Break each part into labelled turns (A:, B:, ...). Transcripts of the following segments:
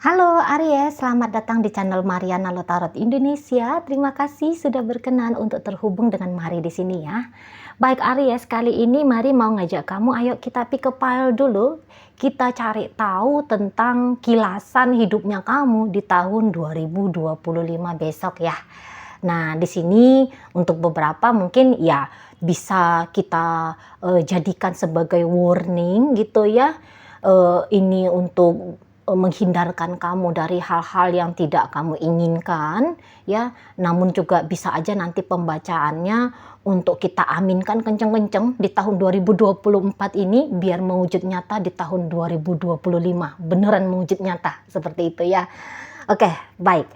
A: Halo Aries, selamat datang di channel Mariana Lotarot Indonesia. Terima kasih sudah berkenan untuk terhubung dengan Mari di sini ya. Baik Aries, kali ini Mari mau ngajak kamu, ayo kita pick a pile dulu. Kita cari tahu tentang kilasan hidupnya kamu di tahun 2025 besok ya. Nah, di sini untuk beberapa mungkin ya bisa kita jadikan sebagai warning gitu ya. Ini untuk menghindarkan kamu dari hal-hal yang tidak kamu inginkan ya, namun juga bisa aja nanti pembacaannya untuk kita aminkan kenceng-kenceng di tahun 2024 ini biar mewujud nyata di tahun 2025, beneran mewujud nyata seperti itu ya. Oke, baik.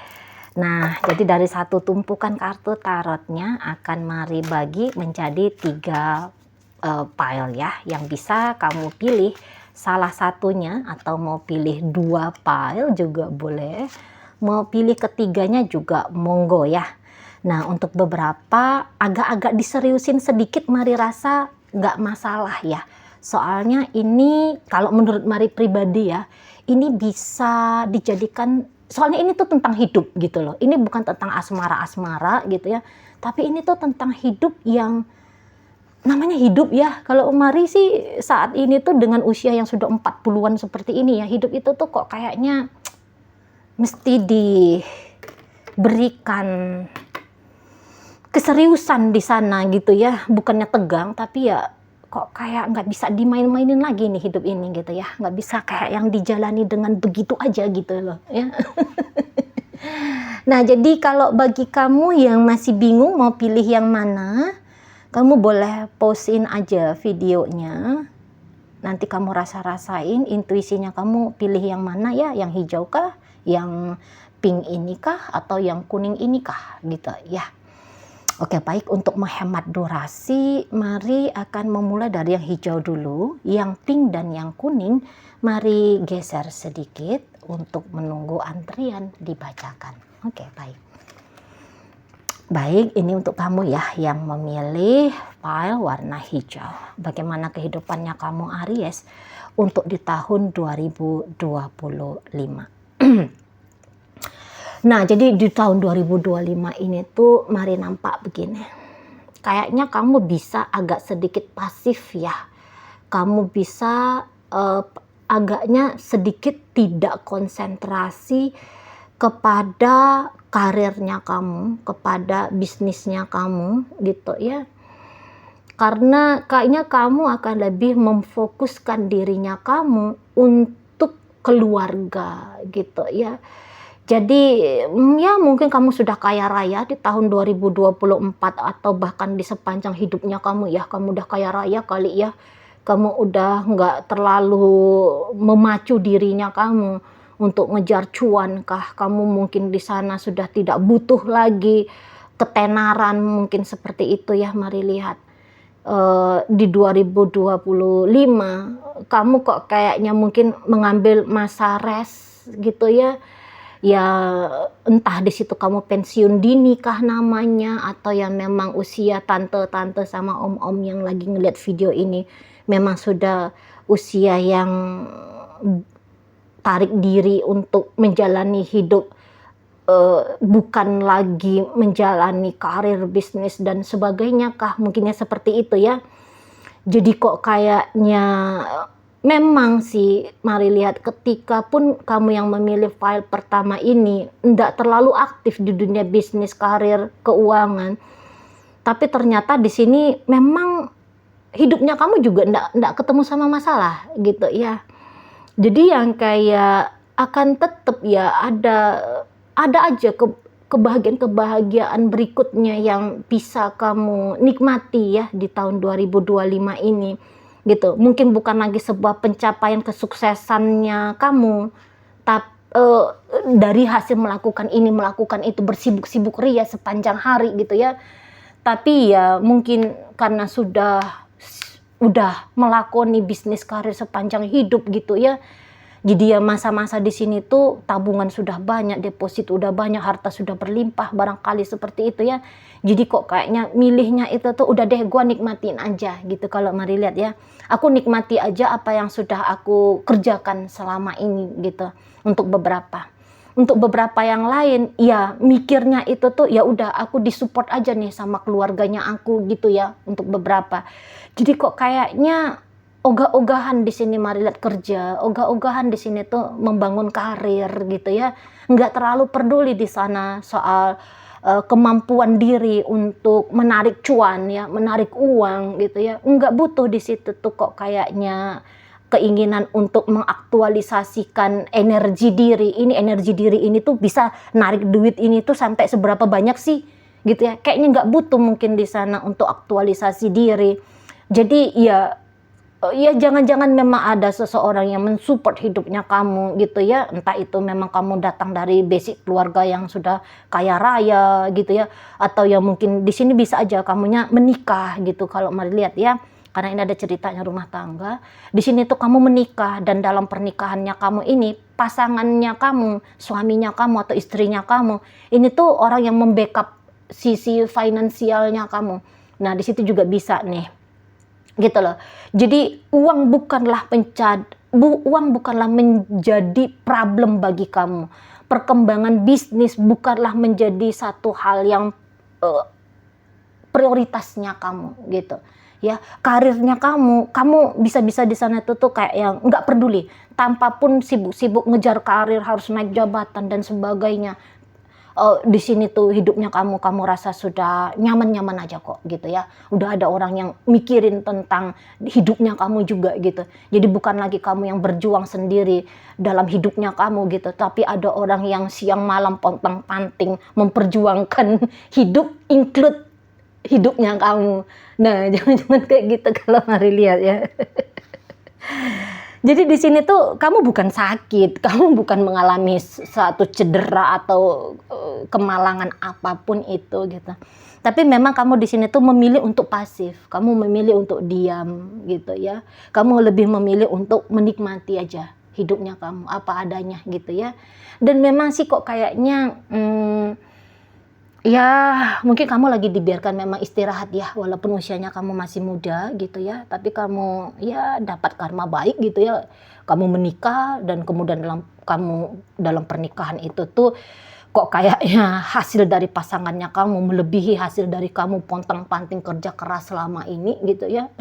A: Nah, jadi dari satu tumpukan kartu tarotnya akan Mari bagi menjadi 3 pile ya, yang bisa kamu pilih salah satunya atau mau pilih 2 pile juga boleh, mau pilih ketiganya juga monggo ya. Nah, untuk beberapa agak-agak diseriusin sedikit Mari rasa nggak masalah ya, soalnya ini kalau menurut Mari pribadi ya, ini bisa dijadikan, soalnya ini tuh tentang hidup gitu loh, ini bukan tentang asmara-asmara gitu ya, tapi ini tuh tentang hidup yang namanya hidup ya. Kalau Mari sih saat ini tuh dengan usia yang sudah 40-an seperti ini ya, hidup itu tuh kok kayaknya mesti diberikan keseriusan di sana gitu ya, bukannya tegang tapi ya kok kayak nggak bisa dimain-mainin lagi nih hidup ini gitu ya, nggak bisa kayak yang dijalani dengan begitu aja gitu loh ya. Nah, jadi kalau bagi kamu yang masih bingung mau pilih yang mana, kamu boleh pausein aja videonya, nanti kamu rasa-rasain intuisinya kamu pilih yang mana ya, yang hijau kah, yang pink ini kah, atau yang kuning ini kah gitu ya. Oke, baik, untuk menghemat durasi Mari akan memulai dari yang hijau dulu, yang pink dan yang kuning Mari geser sedikit untuk menunggu antrian dibacakan. Oke, baik. Baik, ini untuk kamu ya yang memilih file warna hijau. Bagaimana kehidupannya kamu Aries untuk di tahun 2025. Nah, jadi di tahun 2025 ini tuh Mari nampak begini. Kayaknya kamu bisa agak sedikit pasif ya. Kamu bisa agaknya sedikit tidak konsentrasi kepada karirnya kamu, kepada bisnisnya kamu gitu ya. Karena kayaknya kamu akan lebih memfokuskan dirinya kamu untuk keluarga gitu ya. Jadi ya mungkin kamu sudah kaya raya di tahun 2024 atau bahkan di sepanjang hidupnya kamu ya, kamu udah kaya raya kali ya. Kamu udah nggak terlalu memacu dirinya kamu untuk ngejar cuan kah, kamu mungkin di sana sudah tidak butuh lagi ketenaran, mungkin seperti itu ya. Mari lihat di 2025 kamu kok kayaknya mungkin mengambil masa rest gitu ya. Ya entah di situ kamu pensiun dini kah namanya, atau yang memang usia tante-tante sama om-om yang lagi ngeliat video ini memang sudah usia yang tarik diri untuk menjalani hidup, bukan lagi menjalani karir, bisnis dan sebagainya kah, mungkinnya seperti itu ya. Jadi kok kayaknya memang sih Mari lihat, ketika pun kamu yang memilih file pertama ini enggak terlalu aktif di dunia bisnis, karir, keuangan, tapi ternyata di sini memang hidupnya kamu juga enggak ketemu sama masalah gitu ya. Jadi yang kayak akan tetap ya ada aja kebahagiaan-kebahagiaan berikutnya yang bisa kamu nikmati ya di tahun 2025 ini gitu. Mungkin bukan lagi sebuah pencapaian kesuksesannya kamu, tapi dari hasil melakukan ini melakukan itu, bersibuk-sibuk ria sepanjang hari gitu ya. Tapi ya mungkin karena udah melakoni bisnis karir sepanjang hidup gitu ya. Jadi ya masa-masa di sini tuh tabungan sudah banyak, deposit udah banyak, harta sudah berlimpah, barangkali seperti itu ya. Jadi kok kayaknya milihnya itu tuh udah deh gua nikmatin aja gitu. Kalau mari lihat ya, aku nikmati aja apa yang sudah aku kerjakan selama ini gitu. Untuk beberapa yang lain ya mikirnya itu tuh ya udah aku disupport aja nih sama keluarganya aku gitu ya untuk beberapa. Jadi kok kayaknya ogah-ogahan di sini mari lihat kerja, ogah-ogahan di sini tuh membangun karir gitu ya. Nggak terlalu peduli di sana soal kemampuan diri untuk menarik cuan ya, menarik uang gitu ya. Nggak butuh di situ tuh kok kayaknya keinginan untuk mengaktualisasikan energi diri. Energi diri ini tuh bisa narik duit ini tuh sampai seberapa banyak sih gitu ya. Kayaknya nggak butuh mungkin di sana untuk aktualisasi diri. Jadi ya jangan-jangan memang ada seseorang yang mensupport hidupnya kamu gitu ya. Entah itu memang kamu datang dari basic keluarga yang sudah kaya raya gitu ya. Atau ya mungkin di sini bisa aja kamunya menikah gitu kalau mari lihat ya. Karena ini ada ceritanya rumah tangga. Di sini tuh kamu menikah dan dalam pernikahannya kamu ini pasangannya kamu, suaminya kamu atau istrinya kamu, ini tuh orang yang membackup sisi finansialnya kamu. Nah, di situ juga bisa nih gitu loh. Jadi uang bukanlah menjadi problem bagi kamu. Perkembangan bisnis bukanlah menjadi satu hal yang prioritasnya kamu gitu. Ya, karirnya kamu bisa-bisa di sana tuh kayak yang nggak peduli, tanpa pun sibuk-sibuk ngejar karir, harus naik jabatan dan sebagainya. Di sini tuh hidupnya kamu rasa sudah nyaman-nyaman aja kok gitu ya. Udah ada orang yang mikirin tentang hidupnya kamu juga gitu. Jadi bukan lagi kamu yang berjuang sendiri dalam hidupnya kamu gitu, tapi ada orang yang siang malam pontang-panting memperjuangkan hidup, include hidupnya kamu. Nah, jangan-jangan kayak gitu kalau mari lihat ya. Jadi di sini tuh kamu bukan sakit, kamu bukan mengalami suatu cedera atau kemalangan apapun itu gitu. Tapi memang kamu di sini tuh memilih untuk pasif, kamu memilih untuk diam gitu ya. Kamu lebih memilih untuk menikmati aja hidupnya kamu apa adanya gitu ya. Dan memang sih kok kayaknya ya mungkin kamu lagi dibiarkan memang istirahat ya, walaupun usianya kamu masih muda gitu ya, tapi kamu ya dapat karma baik gitu ya. Kamu menikah dan kemudian dalam pernikahan itu tuh kok kayaknya hasil dari pasangannya kamu melebihi hasil dari kamu pontang-panting kerja keras selama ini gitu ya.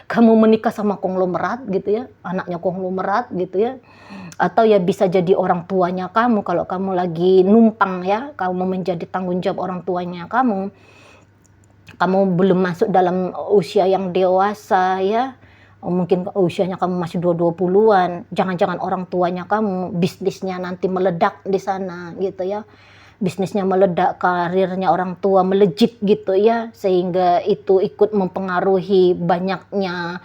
A: Kamu menikah sama konglomerat gitu ya, anaknya konglomerat gitu ya. Atau ya bisa jadi orang tuanya kamu kalau kamu lagi numpang ya, kamu menjadi tanggung jawab orang tuanya kamu belum masuk dalam usia yang dewasa ya, mungkin usianya kamu masih 20-an, jangan-jangan orang tuanya kamu bisnisnya nanti meledak di sana gitu ya, bisnisnya meledak, karirnya orang tua melejit gitu ya, sehingga itu ikut mempengaruhi banyaknya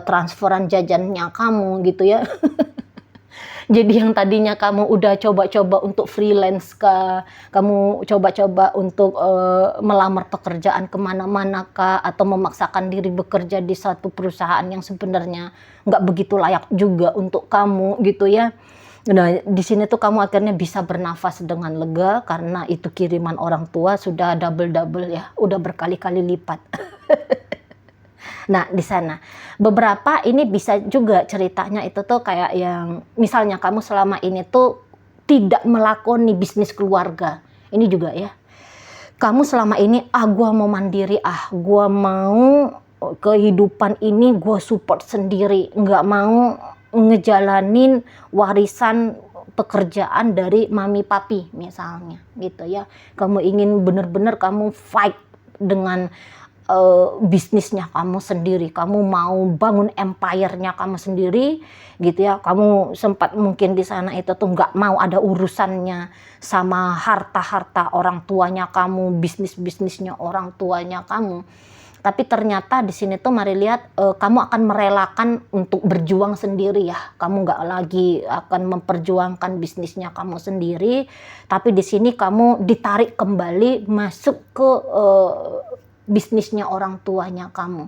A: transferan jajannya kamu gitu ya. Jadi yang tadinya kamu udah coba-coba untuk freelance kamu coba-coba untuk melamar pekerjaan kemana-mana atau memaksakan diri bekerja di satu perusahaan yang sebenarnya nggak begitu layak juga untuk kamu gitu ya. Nah, di sini tuh kamu akhirnya bisa bernafas dengan lega karena itu kiriman orang tua sudah double ya, udah berkali-kali lipat. Nah, di sana beberapa ini bisa juga ceritanya itu tuh kayak yang misalnya kamu selama ini tuh tidak melakoni bisnis keluarga. Ini juga ya. Kamu selama ini gua mau mandiri, gua mau kehidupan ini gua support sendiri, nggak mau ngejalanin warisan pekerjaan dari mami papi misalnya gitu ya. Kamu ingin bener-bener kamu fight dengan bisnisnya kamu sendiri, kamu mau bangun empire-nya kamu sendiri gitu ya. Kamu sempat mungkin di sana itu tuh nggak mau ada urusannya sama harta-harta orang tuanya kamu, bisnisnya orang tuanya kamu. Tapi ternyata di sini tuh mari lihat kamu akan merelakan untuk berjuang sendiri ya. Kamu nggak lagi akan memperjuangkan bisnisnya kamu sendiri, tapi di sini kamu ditarik kembali masuk ke bisnisnya orang tuanya kamu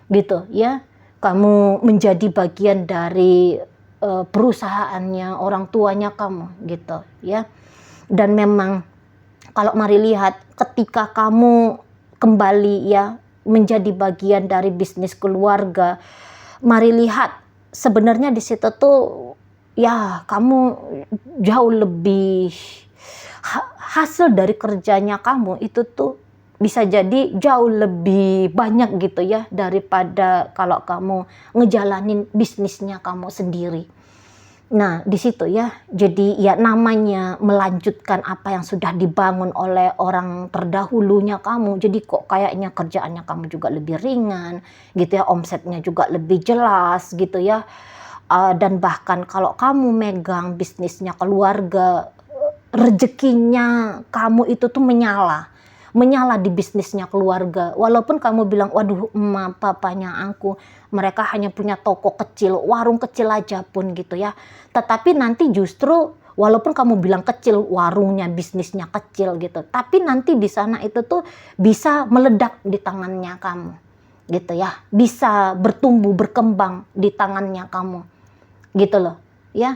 A: gitu ya. Kamu menjadi bagian dari perusahaannya orang tuanya kamu gitu ya. Dan memang kalau mari lihat ketika kamu kembali ya menjadi bagian dari bisnis keluarga, mari lihat sebenarnya di situ tuh ya kamu jauh lebih hasil dari kerjanya kamu itu tuh bisa jadi jauh lebih banyak gitu ya daripada kalau kamu ngejalanin bisnisnya kamu sendiri. Nah, di situ ya, jadi ya namanya melanjutkan apa yang sudah dibangun oleh orang terdahulunya kamu. Jadi kok kayaknya kerjaannya kamu juga lebih ringan, gitu ya, omsetnya juga lebih jelas, gitu ya. Dan bahkan kalau kamu megang bisnisnya keluarga, rezekinya kamu itu tuh menyala di bisnisnya keluarga. Walaupun kamu bilang, waduh emak papanya aku, mereka hanya punya toko kecil, warung kecil aja pun gitu ya. Tetapi nanti justru walaupun kamu bilang kecil, warungnya, bisnisnya kecil gitu, tapi nanti di sana itu tuh bisa meledak di tangannya kamu gitu ya. Bisa bertumbuh, berkembang di tangannya kamu gitu loh ya.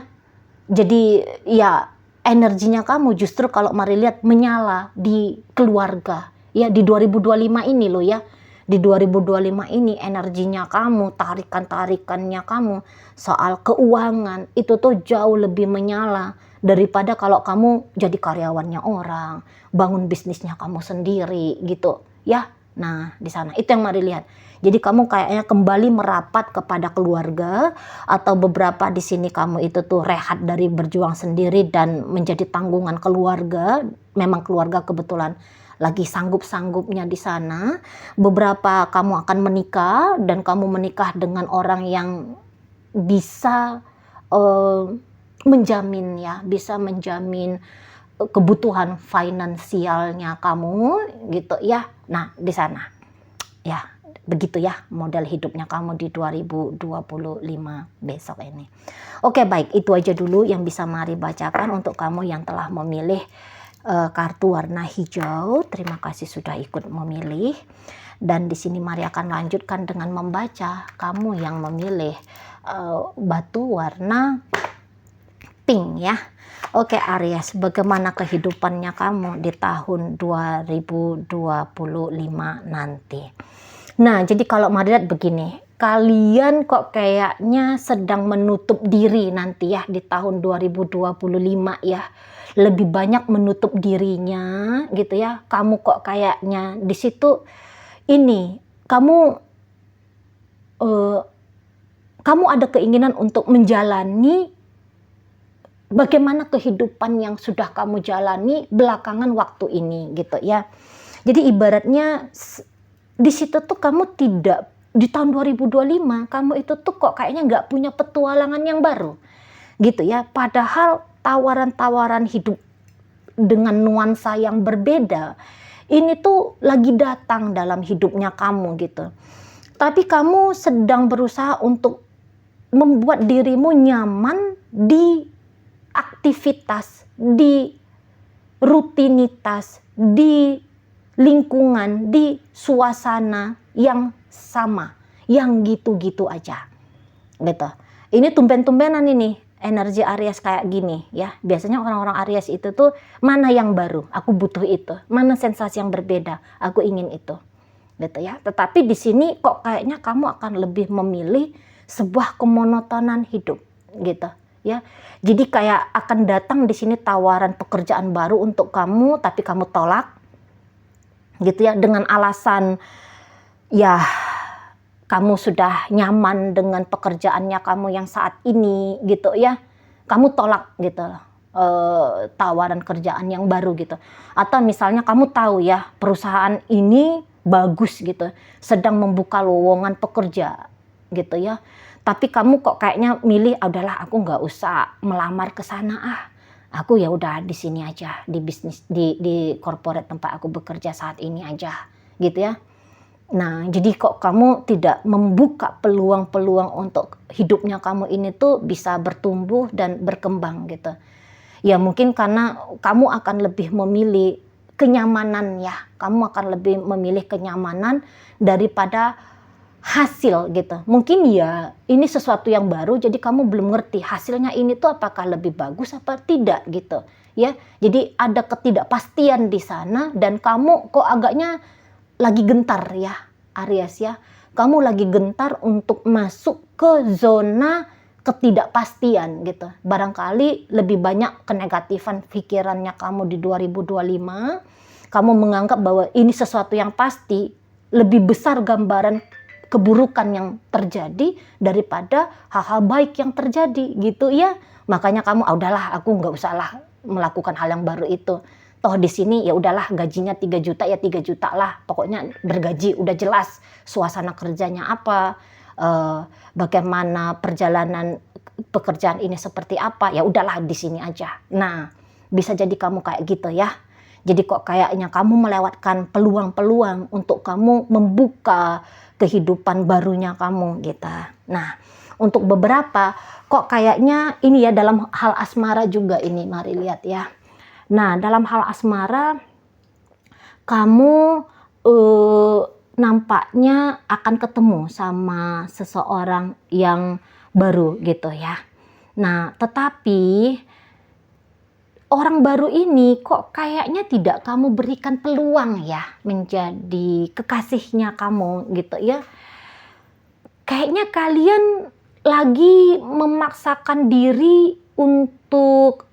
A: Jadi ya energinya kamu justru kalau mari lihat menyala di keluarga ya di 2025 ini loh ya. Di 2025 ini energinya kamu, tarikan-tarikannya kamu soal keuangan itu tuh jauh lebih menyala daripada kalau kamu jadi karyawannya orang, bangun bisnisnya kamu sendiri gitu ya. Nah, di sana itu yang mari lihat. Jadi kamu kayaknya kembali merapat kepada keluarga, atau beberapa di sini kamu itu tuh rehat dari berjuang sendiri dan menjadi tanggungan keluarga. Memang keluarga kebetulan lagi sanggup-sanggupnya di sana. Beberapa kamu akan menikah dan kamu menikah dengan orang yang bisa menjamin ya, bisa menjamin kebutuhan finansialnya kamu gitu ya. Nah, di sana ya begitu ya model hidupnya kamu di 2025 besok ini. Oke, baik, itu aja dulu yang bisa Mari bacakan untuk kamu yang telah memilih kartu warna hijau. Terima kasih sudah ikut memilih. Dan di sini Mari akan lanjutkan dengan membaca kamu yang memilih batu warna pink ya. Oke Aries, bagaimana kehidupannya kamu di tahun 2025 nanti? Nah, jadi kalau Mari lihat begini, kalian kok kayaknya sedang menutup diri nanti ya di tahun 2025 ya. Lebih banyak menutup dirinya gitu ya. Kamu kok kayaknya di situ ini kamu ada keinginan untuk menjalani bagaimana kehidupan yang sudah kamu jalani belakangan waktu ini gitu ya. Jadi ibaratnya di situ tuh kamu tidak, di tahun 2025 kamu itu tuh kok kayaknya nggak punya petualangan yang baru gitu ya. Padahal tawaran-tawaran hidup dengan nuansa yang berbeda ini tuh lagi datang dalam hidupnya kamu gitu. Tapi kamu sedang berusaha untuk membuat dirimu nyaman di aktivitas, di rutinitas, di lingkungan, di suasana yang sama, yang gitu-gitu aja gitu. Ini tumben-tumbenan ini energi Aries kayak gini ya. Biasanya orang-orang Aries itu tuh mana yang baru, aku butuh itu, mana sensasi yang berbeda, aku ingin itu gitu ya. Tetapi di sini kok kayaknya kamu akan lebih memilih sebuah kemonotonan hidup gitu ya. Jadi kayak akan datang di sini tawaran pekerjaan baru untuk kamu, tapi kamu tolak gitu ya, dengan alasan ya kamu sudah nyaman dengan pekerjaannya kamu yang saat ini gitu ya. Kamu tolak gitu tawaran kerjaan yang baru gitu. Atau misalnya kamu tahu ya perusahaan ini bagus gitu, sedang membuka lowongan pekerja gitu ya. Tapi kamu kok kayaknya milih, adalah aku nggak usah melamar ke sana ah. Aku ya udah di sini aja, di bisnis, di corporate tempat aku bekerja saat ini aja gitu ya. Nah, jadi kok kamu tidak membuka peluang-peluang untuk hidupnya kamu ini tuh bisa bertumbuh dan berkembang gitu. Ya mungkin karena kamu akan lebih memilih kenyamanan ya. Kamu akan lebih memilih kenyamanan daripada hasil gitu. Mungkin ya ini sesuatu yang baru, jadi kamu belum ngerti hasilnya ini tuh apakah lebih bagus apa tidak gitu ya. Jadi ada ketidakpastian di sana dan kamu kok agaknya lagi gentar ya Aries ya. Kamu lagi gentar untuk masuk ke zona ketidakpastian gitu. Barangkali lebih banyak kenegatifan pikirannya kamu di 2025. Kamu menganggap bahwa ini sesuatu yang pasti, lebih besar gambaran keburukan yang terjadi daripada hal-hal baik yang terjadi gitu ya. Makanya kamu udahlah, aku nggak usah lah melakukan hal yang baru itu. Toh di sini ya udahlah, gajinya 3 juta ya 3 juta lah. Pokoknya bergaji udah jelas suasana kerjanya apa, bagaimana perjalanan pekerjaan ini seperti apa. Ya udahlah di sini aja. Nah, bisa jadi kamu kayak gitu ya. Jadi kok kayaknya kamu melewatkan peluang-peluang untuk kamu membuka kehidupan barunya kamu gitu. Nah, untuk beberapa kok kayaknya ini ya dalam hal asmara juga ini, mari lihat ya. Nah, dalam hal asmara kamu nampaknya akan ketemu sama seseorang yang baru gitu ya. Nah, tetapi orang baru ini kok kayaknya tidak kamu berikan peluang ya menjadi kekasihnya kamu gitu ya. Kayaknya kalian lagi memaksakan diri untuk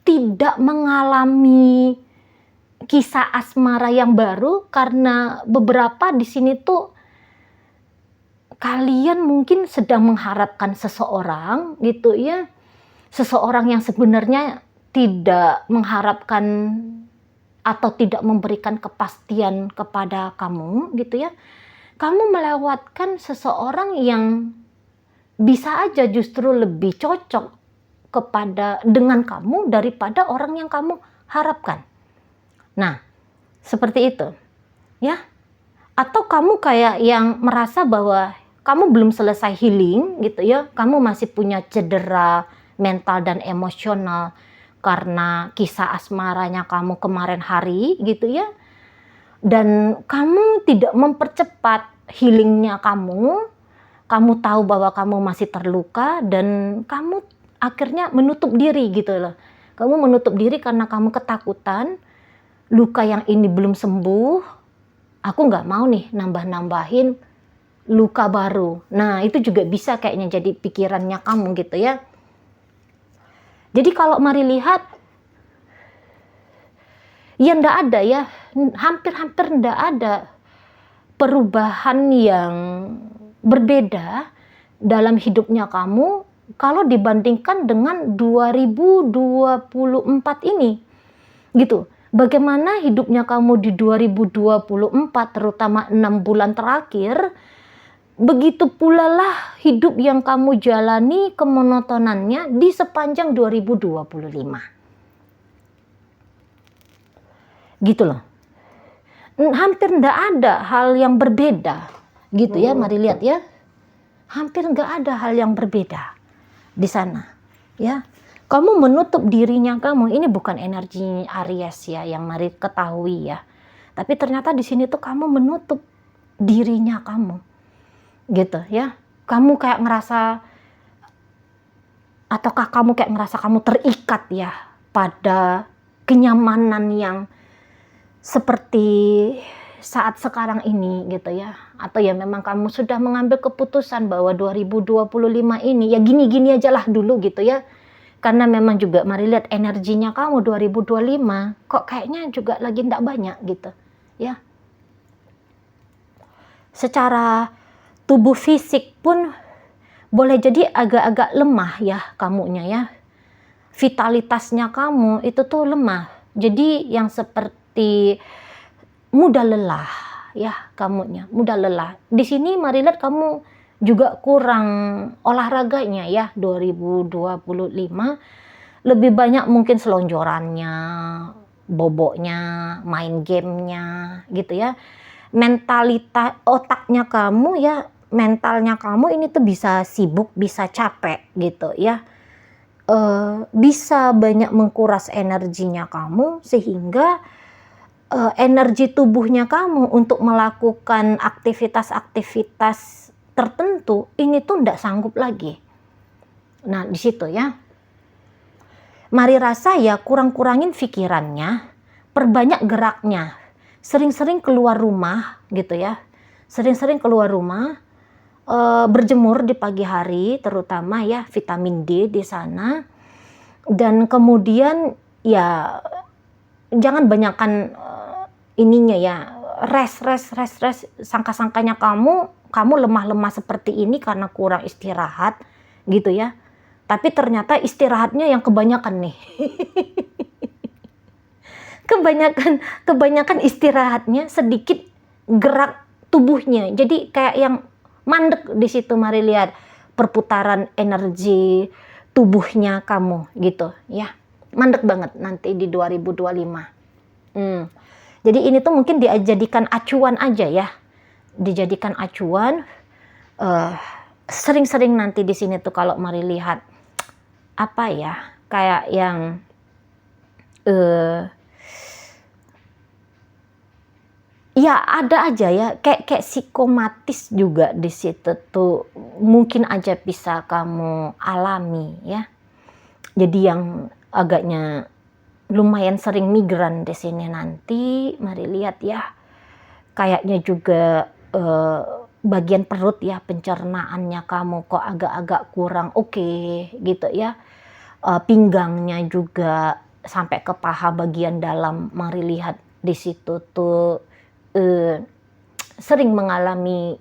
A: tidak mengalami kisah asmara yang baru karena beberapa di sini tuh kalian mungkin sedang mengharapkan seseorang gitu ya. Seseorang yang sebenarnya tidak mengharapkan atau tidak memberikan kepastian kepada kamu gitu ya. Kamu melewatkan seseorang yang bisa aja justru lebih cocok dengan kamu daripada orang yang kamu harapkan. Nah, seperti itu ya. Atau kamu kayak yang merasa bahwa kamu belum selesai healing gitu ya. Kamu masih punya cedera mental dan emosional karena kisah asmaranya kamu kemarin hari gitu ya. Dan kamu tidak mempercepat healingnya kamu. Kamu tahu bahwa kamu masih terluka dan kamu akhirnya menutup diri gitu loh. Kamu menutup diri karena kamu ketakutan luka yang ini belum sembuh. Aku nggak mau nih nambah-nambahin luka baru. Nah, itu juga bisa kayaknya jadi pikirannya kamu gitu ya. Jadi kalau mari lihat, ya ndak ada ya, hampir-hampir ndak ada perubahan yang berbeda dalam hidupnya kamu kalau dibandingkan dengan 2024 ini gitu. Bagaimana hidupnya kamu di 2024 terutama 6 bulan terakhir, begitu pula lah hidup yang kamu jalani kemonotonannya di sepanjang 2025 gitu loh. Hampir ndak ada hal yang berbeda gitu ya. Mari lihat ya, hampir nggak ada hal yang berbeda di sana ya. Kamu menutup dirinya kamu. Ini bukan energi Aries ya, yang mari ketahui ya. Tapi ternyata di sini tuh kamu menutup dirinya kamu gitu ya. Kamu kayak ngerasa, ataukah kamu kayak ngerasa kamu terikat ya pada kenyamanan yang seperti saat sekarang ini gitu ya. Atau ya memang kamu sudah mengambil keputusan bahwa 2025 ini ya gini-gini aja lah dulu gitu ya. Karena memang juga mari lihat energinya kamu 2025 kok kayaknya juga lagi ndak banyak gitu ya. Secara tubuh fisik pun boleh jadi agak-agak lemah ya kamunya ya. Vitalitasnya kamu itu tuh lemah. Jadi yang seperti mudah lelah ya kamunya, mudah lelah. Di sini mari lihat kamu juga kurang olahraganya ya 2025. Lebih banyak mungkin selonjorannya, boboknya, main gamenya gitu ya. Mentalitas otaknya kamu ya, mentalnya kamu ini tuh bisa sibuk, bisa capek gitu ya. Bisa banyak mengkuras energinya kamu sehingga energi tubuhnya kamu untuk melakukan aktivitas-aktivitas tertentu ini tuh ndak sanggup lagi. Nah di situ ya, mari rasa ya kurang-kurangin pikirannya, perbanyak geraknya, sering-sering keluar rumah gitu ya, sering-sering keluar rumah, berjemur di pagi hari terutama ya, vitamin D di sana. Dan kemudian ya jangan banyakkan ininya ya, rest, sangka-sangkanya kamu lemah-lemah seperti ini karena kurang istirahat gitu ya, tapi ternyata istirahatnya yang kebanyakan nih. kebanyakan istirahatnya, sedikit gerak tubuhnya, jadi kayak yang mandek di situ. Mari lihat perputaran energi tubuhnya kamu gitu ya, mandek banget nanti di 2025. Jadi ini tuh mungkin dijadikan acuan aja ya, dijadikan acuan. Sering-sering nanti di sini tuh kalau mari lihat apa ya, kayak yang ya ada aja ya, kayak psikomatis juga di situ tuh mungkin aja bisa kamu alami ya. Jadi yang agaknya lumayan sering migran di sini nanti, mari lihat ya. Kayaknya juga bagian perut ya, pencernaannya kamu kok agak-agak kurang oke gitu ya. Pinggangnya juga sampai ke paha bagian dalam, mari lihat di situ tuh sering mengalami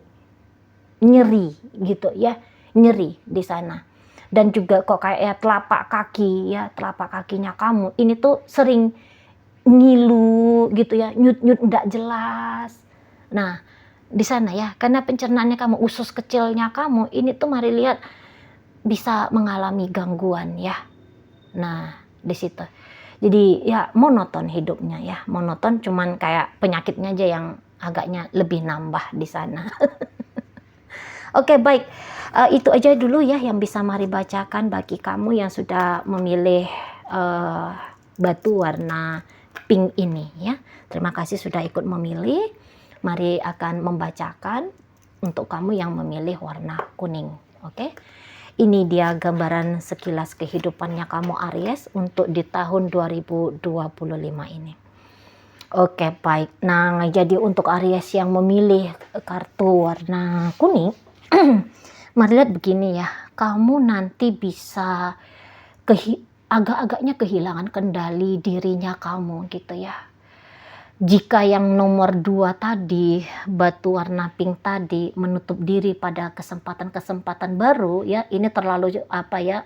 A: nyeri gitu ya, nyeri di sana. Dan juga kok kayak ya telapak kaki ya, telapak kakinya kamu ini tuh sering ngilu gitu ya, nyut-nyut ndak jelas. Nah di sana ya, karena pencernaannya kamu, usus kecilnya kamu ini tuh mari lihat bisa mengalami gangguan ya. Nah di situ jadi ya monoton hidupnya ya, monoton, cuman kayak penyakitnya aja yang agaknya lebih nambah di sana. Oke, baik, itu aja dulu ya yang bisa mari bacakan bagi kamu yang sudah memilih batu warna pink ini ya. Terima kasih sudah ikut memilih. Mari akan membacakan untuk kamu yang memilih warna kuning. Oke. Ini dia gambaran sekilas kehidupannya kamu Aries untuk di tahun 2025 ini. Oke, baik. Nah, jadi untuk Aries yang memilih kartu warna kuning, mari lihat begini ya. Kamu nanti bisa agak-agaknya kehilangan kendali dirinya kamu gitu ya. Jika yang nomor 2 tadi, batu warna pink tadi, menutup diri pada kesempatan-kesempatan baru ya, ini terlalu apa ya,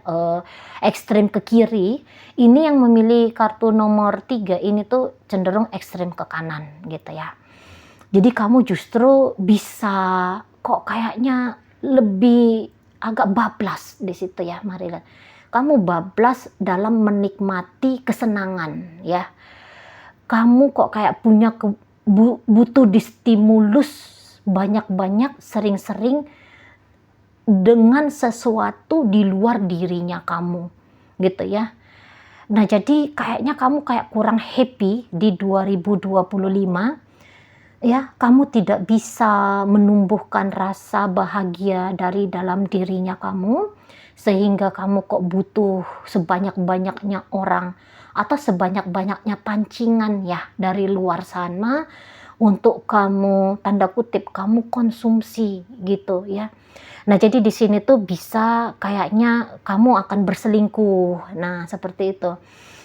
A: ekstrim ke kiri. Ini yang memilih kartu nomor 3 ini tuh cenderung ekstrim ke kanan gitu ya. Jadi kamu justru bisa kok kayaknya lebih agak bablas di situ ya. Mari lihat, kamu bablas dalam menikmati kesenangan ya. Kamu kok kayak punya butuh distimulus banyak-banyak, sering-sering dengan sesuatu di luar dirinya kamu gitu ya. Nah jadi kayaknya kamu kayak kurang happy di 2025 ya. Kamu tidak bisa menumbuhkan rasa bahagia dari dalam dirinya kamu, sehingga kamu kok butuh sebanyak-banyaknya orang atau sebanyak-banyaknya pancingan ya dari luar sana untuk kamu, tanda kutip, kamu konsumsi gitu ya. Nah jadi di sini tuh bisa kayaknya kamu akan berselingkuh. Nah seperti itu.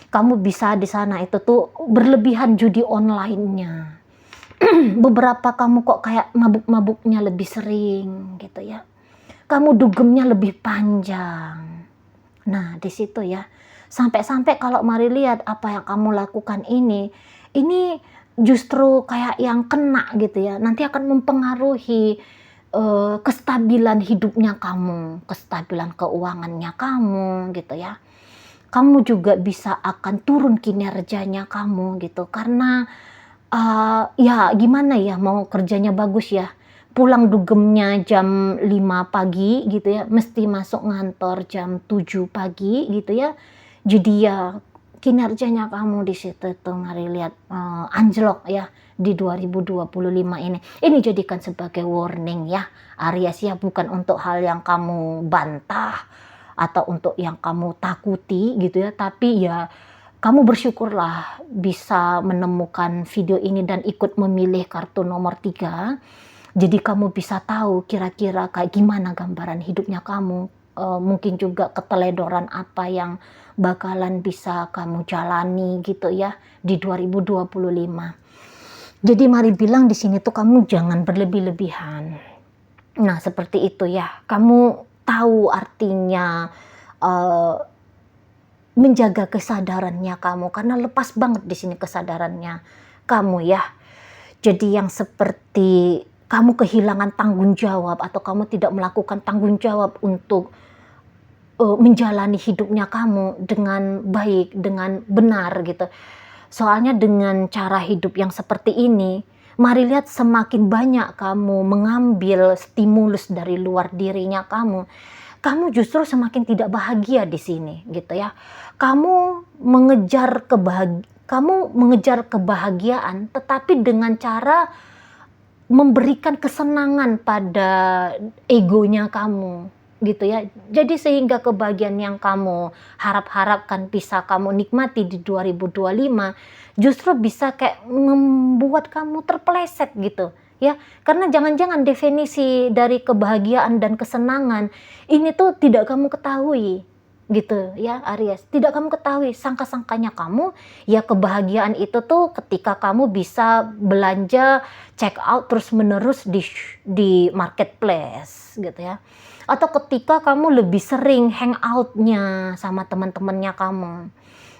A: Kamu bisa di sana itu tuh berlebihan judi online-nya. Beberapa kamu kok kayak mabuk-mabuknya lebih sering gitu ya. Kamu dugemnya lebih panjang. Nah di situ ya. Sampai-sampai kalau mari lihat apa yang kamu lakukan ini justru kayak yang kena gitu ya. Nanti akan mempengaruhi kestabilan hidupnya kamu, kestabilan keuangannya kamu gitu ya. Kamu juga bisa akan turun kinerjanya kamu gitu. Karena ya gimana ya, mau kerjanya bagus ya. Pulang dugemnya jam 5 pagi gitu ya. Mesti masuk ngantor jam 7 pagi gitu ya. Jadi ya kinerjanya kamu di situ tuh mari lihat anjlok ya di 2025 ini. Ini jadikan sebagai warning ya Aries ya, bukan untuk hal yang kamu bantah atau untuk yang kamu takuti gitu ya, tapi ya kamu bersyukurlah bisa menemukan video ini dan ikut memilih kartu nomor 3. Jadi kamu bisa tahu kira-kira kayak gimana gambaran hidupnya kamu. Mungkin juga keteledoran apa yang bakalan bisa kamu jalani gitu ya di 2025. Jadi mari bilang di sini tuh kamu jangan berlebih-lebihan. Nah, seperti itu ya. Kamu tahu artinya menjaga kesadarannya kamu, karena lepas banget di sini kesadarannya kamu ya. Jadi yang seperti kamu kehilangan tanggung jawab atau kamu tidak melakukan tanggung jawab untuk menjalani hidupnya kamu dengan baik, dengan benar gitu. Soalnya dengan cara hidup yang seperti ini, mari lihat semakin banyak kamu mengambil stimulus dari luar dirinya kamu justru semakin tidak bahagia di sini gitu ya. Kamu mengejar kebahagiaan tetapi dengan cara memberikan kesenangan pada egonya kamu gitu ya. Jadi sehingga kebahagiaan yang kamu harap-harapkan bisa kamu nikmati di 2025 justru bisa kayak membuat kamu terpeleset gitu ya. Karena jangan-jangan definisi dari kebahagiaan dan kesenangan ini tuh tidak kamu ketahui gitu ya Aries. Tidak kamu ketahui, sangka-sangkanya kamu ya kebahagiaan itu tuh ketika kamu bisa belanja check out terus menerus di marketplace gitu ya. Atau ketika kamu lebih sering hangoutnya sama teman-temannya kamu.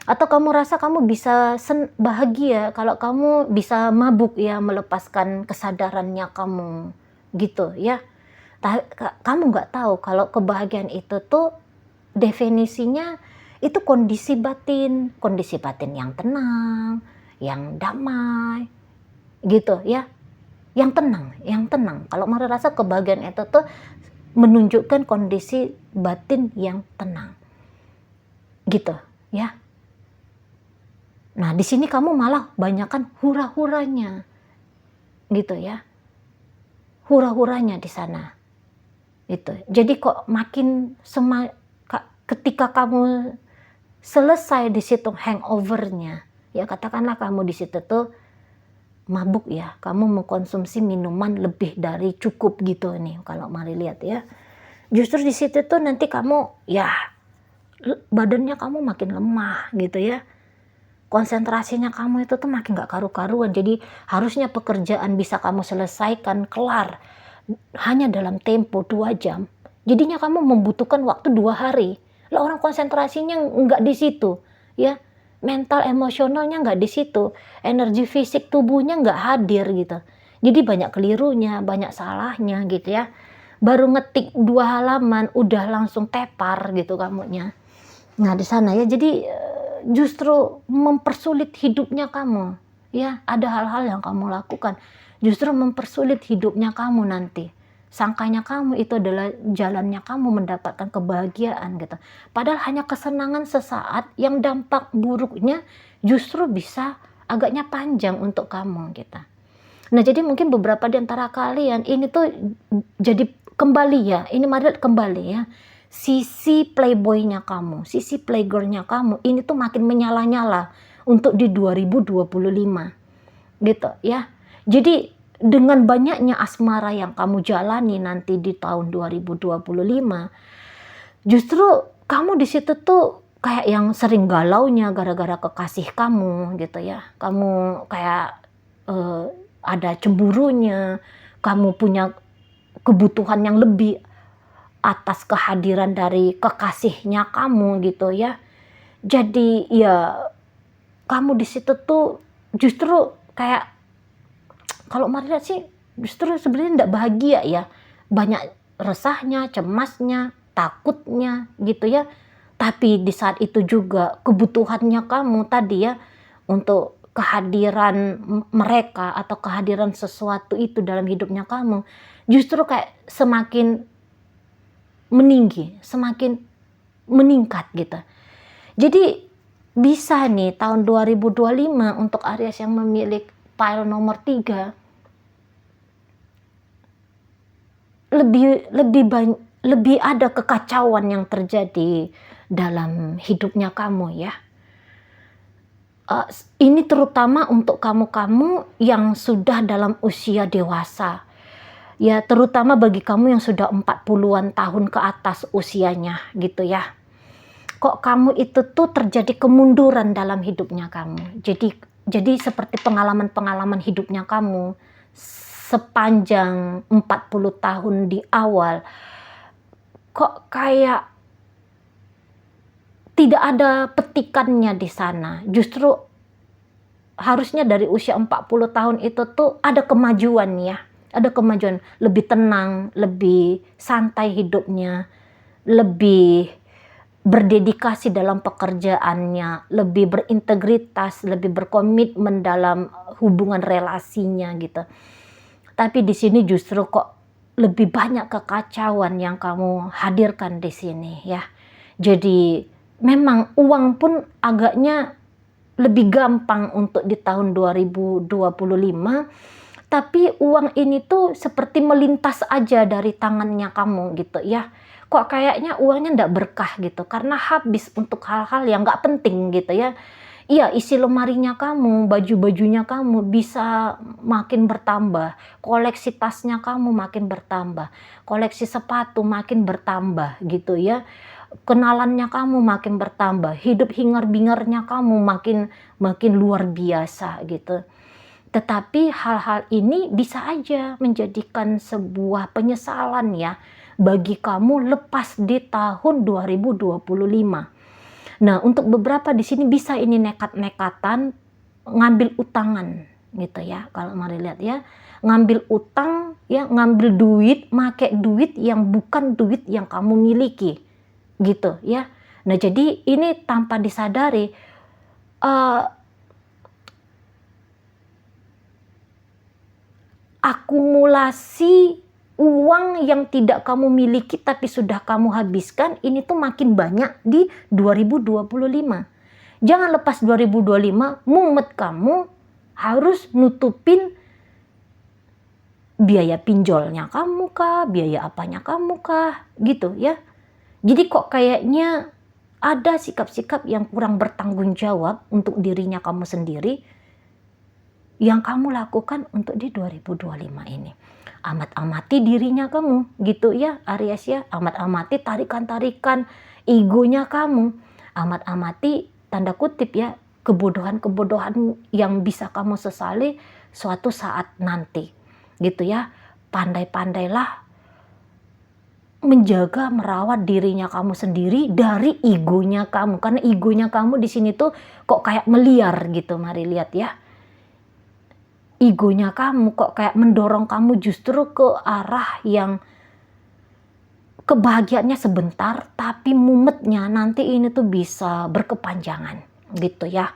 A: Atau kamu rasa kamu bisa bahagia kalau kamu bisa mabuk ya, melepaskan kesadarannya kamu gitu ya. Kamu nggak tahu kalau kebahagiaan itu tuh definisinya itu kondisi batin yang tenang, yang damai gitu ya. Yang tenang. Kalau mari rasa kebahagiaan itu tuh menunjukkan kondisi batin yang tenang. Gitu ya. Nah, di sini kamu malah banyakkan hura-huranya. Gitu ya. Hura-huranya di sana. Gitu. Jadi kok makin ketika kamu selesai di situ hangovernya, ya katakanlah kamu di situ tuh mabuk ya, kamu mengkonsumsi minuman lebih dari cukup gitu nih kalau mari lihat ya. Justru di situ tuh nanti kamu ya badannya kamu makin lemah gitu ya. Konsentrasinya kamu itu tuh makin gak karu-karuan. Jadi harusnya pekerjaan bisa kamu selesaikan kelar hanya dalam tempo 2 jam. Jadinya kamu membutuhkan waktu 2 hari. Lah orang konsentrasinya nggak di situ, ya, mental emosionalnya nggak di situ, energi fisik tubuhnya nggak hadir gitu. Jadi banyak kelirunya, banyak salahnya gitu ya. Baru ngetik 2 halaman udah langsung tepar gitu kamunya. Nah di sana ya, jadi justru mempersulit hidupnya kamu, ya. Ada hal-hal yang kamu lakukan justru mempersulit hidupnya kamu nanti. Sangkanya kamu itu adalah jalannya kamu mendapatkan kebahagiaan gitu. Padahal hanya kesenangan sesaat yang dampak buruknya justru bisa agaknya panjang untuk kamu gitu. Nah jadi mungkin beberapa di antara kalian ini tuh jadi kembali ya, ini mari kembali ya. Sisi playboynya kamu, sisi playgirlnya kamu ini tuh makin menyala-nyala untuk di 2025 gitu ya. Jadi dengan banyaknya asmara yang kamu jalani nanti di tahun 2025, justru kamu di situ tuh kayak yang sering galaunya gara-gara kekasih kamu gitu ya. Kamu kayak ada cemburunya, kamu punya kebutuhan yang lebih atas kehadiran dari kekasihnya kamu gitu ya. Jadi ya kamu di situ tuh justru kayak kalau Maria sih justru sebenarnya tidak bahagia ya. Banyak resahnya, cemasnya, takutnya gitu ya. Tapi di saat itu juga kebutuhannya kamu tadi ya untuk kehadiran mereka atau kehadiran sesuatu itu dalam hidupnya kamu justru kayak semakin meninggi, semakin meningkat gitu. Jadi bisa nih tahun 2025 untuk Aries yang memiliki pile nomor 3 lebih ada kekacauan yang terjadi dalam hidupnya kamu ya. Ini terutama untuk kamu-kamu yang sudah dalam usia dewasa. Ya, terutama bagi kamu yang sudah 40-an tahun ke atas usianya gitu ya. Kok kamu itu tuh terjadi kemunduran dalam hidupnya kamu. Jadi seperti pengalaman-pengalaman hidupnya kamu sepanjang 40 tahun di awal, kok kayak tidak ada petikannya di sana. Justru harusnya dari usia 40 tahun itu tuh ada kemajuan ya. Ada kemajuan, lebih tenang, lebih santai hidupnya, lebih berdedikasi dalam pekerjaannya, lebih berintegritas, lebih berkomitmen dalam hubungan relasinya gitu. Tapi di sini justru kok lebih banyak kekacauan yang kamu hadirkan di sini ya. Jadi memang uang pun agaknya lebih gampang untuk di tahun 2025, tapi uang ini tuh seperti melintas aja dari tangannya kamu gitu ya. Kok kayaknya uangnya ndak berkah gitu, karena habis untuk hal-hal yang nggak penting gitu ya. Iya, isi lemarinya kamu, baju-bajunya kamu bisa makin bertambah, koleksi tasnya kamu makin bertambah, koleksi sepatu makin bertambah gitu ya. Kenalannya kamu makin bertambah, hidup hingar-bingarnya kamu makin luar biasa gitu. Tetapi hal-hal ini bisa aja menjadikan sebuah penyesalan ya bagi kamu lepas di tahun 2025. Nah, untuk beberapa di sini bisa ini nekat-nekatan ngambil utangan gitu ya. Kalau mari lihat ya, ngambil utang ya, ngambil duit, make duit yang bukan duit yang kamu miliki gitu ya. Nah, jadi ini tanpa disadari akumulasi uang yang tidak kamu miliki tapi sudah kamu habiskan ini tuh makin banyak di 2025. Jangan lepas 2025 mumet kamu harus nutupin biaya pinjolnya kamu kah, biaya apanya kamu kah, gitu ya. Jadi kok kayaknya ada sikap-sikap yang kurang bertanggung jawab untuk dirinya kamu sendiri yang kamu lakukan untuk di 2025 ini. Amat-amati dirinya kamu gitu ya Aries ya, amat-amati tarikan-tarikan egonya kamu, amat-amati tanda kutip ya kebodohan-kebodohan yang bisa kamu sesali suatu saat nanti gitu ya. Pandai-pandailah menjaga merawat dirinya kamu sendiri dari egonya kamu, karena egonya kamu di sini tuh kok kayak meliar gitu. Mari lihat ya, egonya kamu kok kayak mendorong kamu justru ke arah yang kebahagiaannya sebentar, tapi mumetnya nanti ini tuh bisa berkepanjangan gitu ya.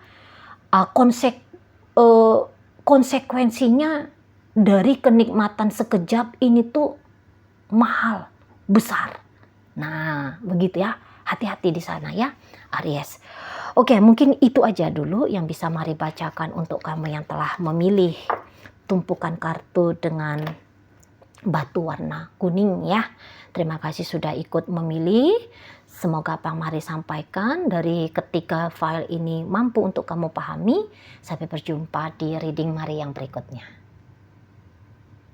A: Konsekuensinya dari kenikmatan sekejap ini tuh mahal, besar. Nah, begitu ya. Hati-hati di sana ya, Aries. Oke, mungkin itu aja dulu yang bisa Mari bacakan untuk kamu yang telah memilih tumpukan kartu dengan batu warna kuning ya. Terima kasih sudah ikut memilih. Semoga apa yang Mari sampaikan dari ketiga file ini mampu untuk kamu pahami. Sampai berjumpa di reading Mari yang berikutnya.